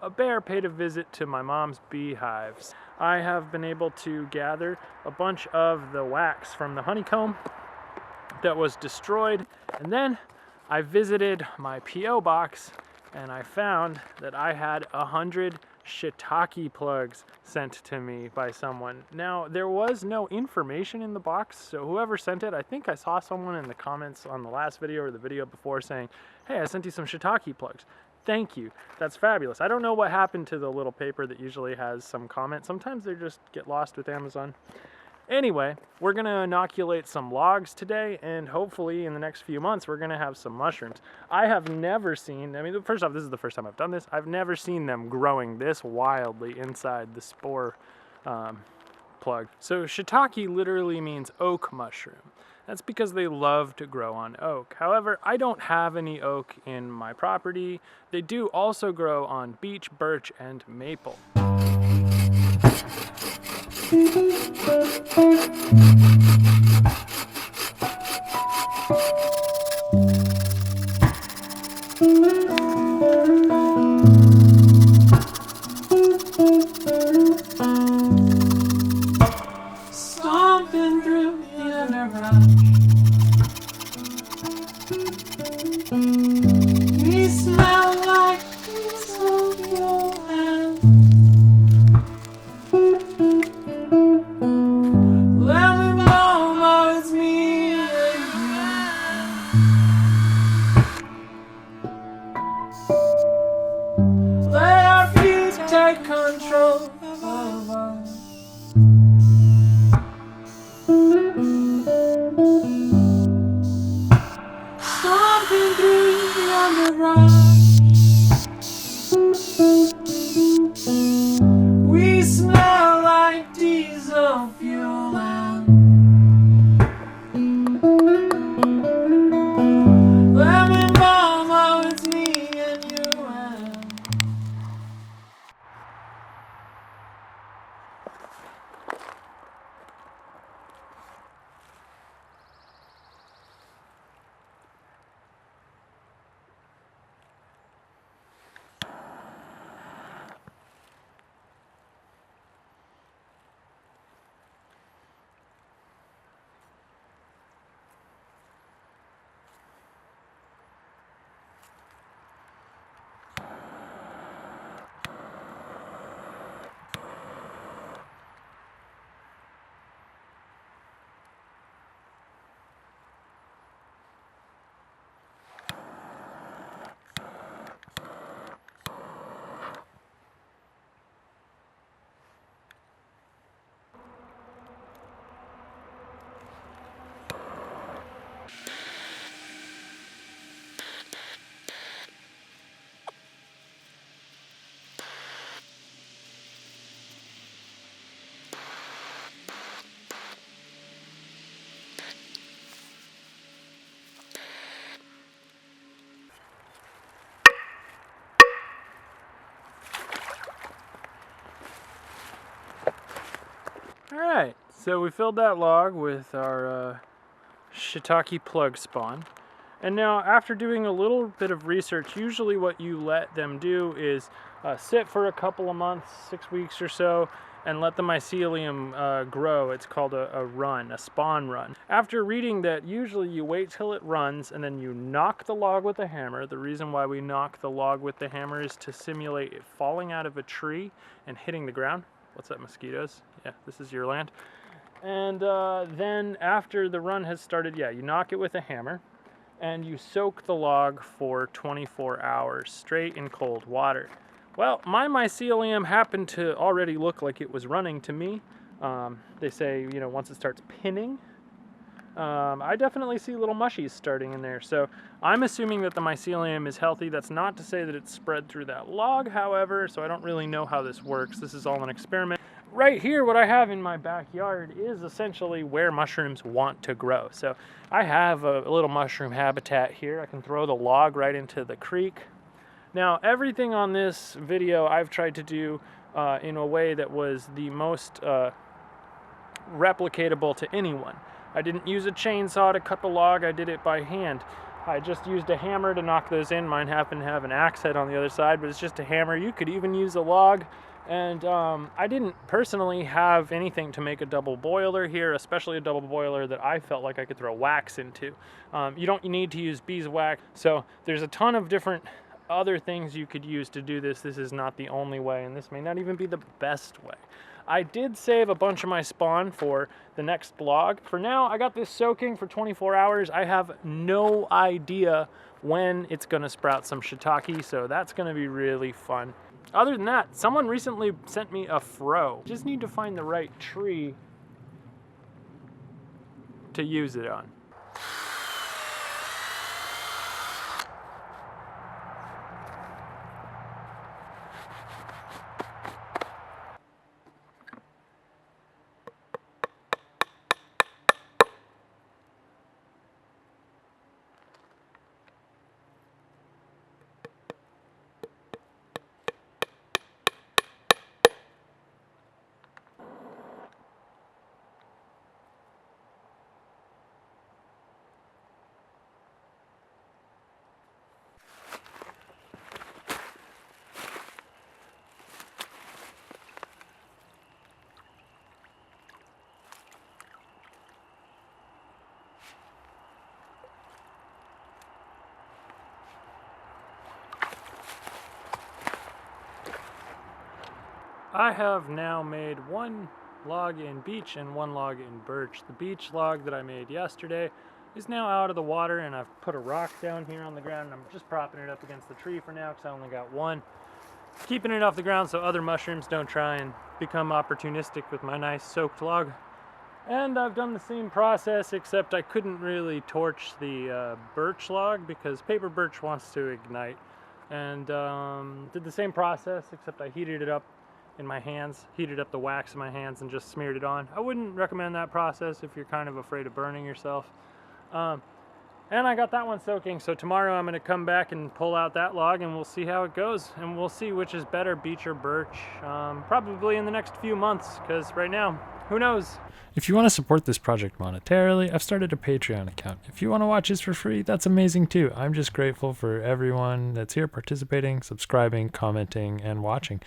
a bear paid a visit to my mom's beehives. I have been able to gather a bunch of the wax from the honeycomb that was destroyed, and then I visited my P.O. box and I found that I had 100 shiitake plugs sent to me by someone. Now, there was no information in the box, so whoever sent it, I think I saw someone in the comments on the last video or the video before saying, hey, I sent you some shiitake plugs. Thank you. That's fabulous. I don't know what happened to the little paper that usually has some comment. Sometimes they just get lost with Amazon. Anyway, we're going to inoculate some logs today, and hopefully in the next few months we're going to have some mushrooms. I have never seen, first off, this is the first time I've done this. I've never seen them growing this wildly inside the spore plug. So shiitake literally means oak mushroom. That's because they love to grow on oak. However, I don't have any oak in my property. They do also grow on beech, birch, and maple. Stomping through the underbrush, we smell like diesel and lemon balm, it's me and you. Let our feet take control of us. Stomping through the underbrush, we smell like diesel fuel and lemon balm, oh, it's me and you and. Alright, so we filled that log with our shiitake plug spawn. And now after doing a little bit of research, usually what you let them do is sit for a couple of months, 6 weeks or so, and let the mycelium grow. It's called a run, a spawn run. After reading that, usually you wait till it runs and then you knock the log with a hammer. The reason why we knock the log with the hammer is to simulate it falling out of a tree and hitting the ground. What's that, mosquitoes? Yeah, this is your land. And then after the run has started, yeah, you knock it with a hammer and you soak the log for 24 hours straight in cold water. Well, my mycelium happened to already look like it was running to me. They say, you know, once it starts pinning, I definitely see little mushies starting in there. So I'm assuming that the mycelium is healthy. That's not to say that it's spread through that log, however, so I don't really know how this works. This is all an experiment. Right here, what I have in my backyard is essentially where mushrooms want to grow. So I have a little mushroom habitat here. I can throw the log right into the creek. Now, everything on this video I've tried to do in a way that was the most replicatable to anyone. I didn't use a chainsaw to cut the log, I did it by hand. I just used a hammer to knock those in. Mine happened to have an axe head on the other side, but it's just a hammer. You could even use a log. And I didn't personally have anything to make a double boiler here, especially a double boiler that I felt like I could throw wax into. You don't need to use beeswax. So there's a ton of different other things you could use to do this. This is not the only way, and this may not even be the best way. I did save a bunch of my spawn for the next vlog. For now, I got this soaking for 24 hours. I have no idea when it's gonna sprout some shiitake, so that's gonna be really fun. Other than that, someone recently sent me a fro. Just need to find the right tree to use it on. I have now made one log in beech and one log in birch. The beech log that I made yesterday is now out of the water, and I've put a rock down here on the ground, and I'm just propping it up against the tree for now because I only got one. Keeping it off the ground so other mushrooms don't try and become opportunistic with my nice soaked log. And I've done the same process, except I couldn't really torch the birch log because paper birch wants to ignite. And did the same process, except I heated it up in my hands, heated up the wax in my hands and just smeared it on. I wouldn't recommend that process if you're kind of afraid of burning yourself. And I got that one soaking, so tomorrow I'm going to come back and pull out that log and we'll see how it goes. And we'll see which is better, beech or birch, probably in the next few months, because right now, who knows? If you want to support this project monetarily, I've started a Patreon account. If you want to watch this for free, that's amazing too. I'm just grateful for everyone that's here participating, subscribing, commenting, and watching.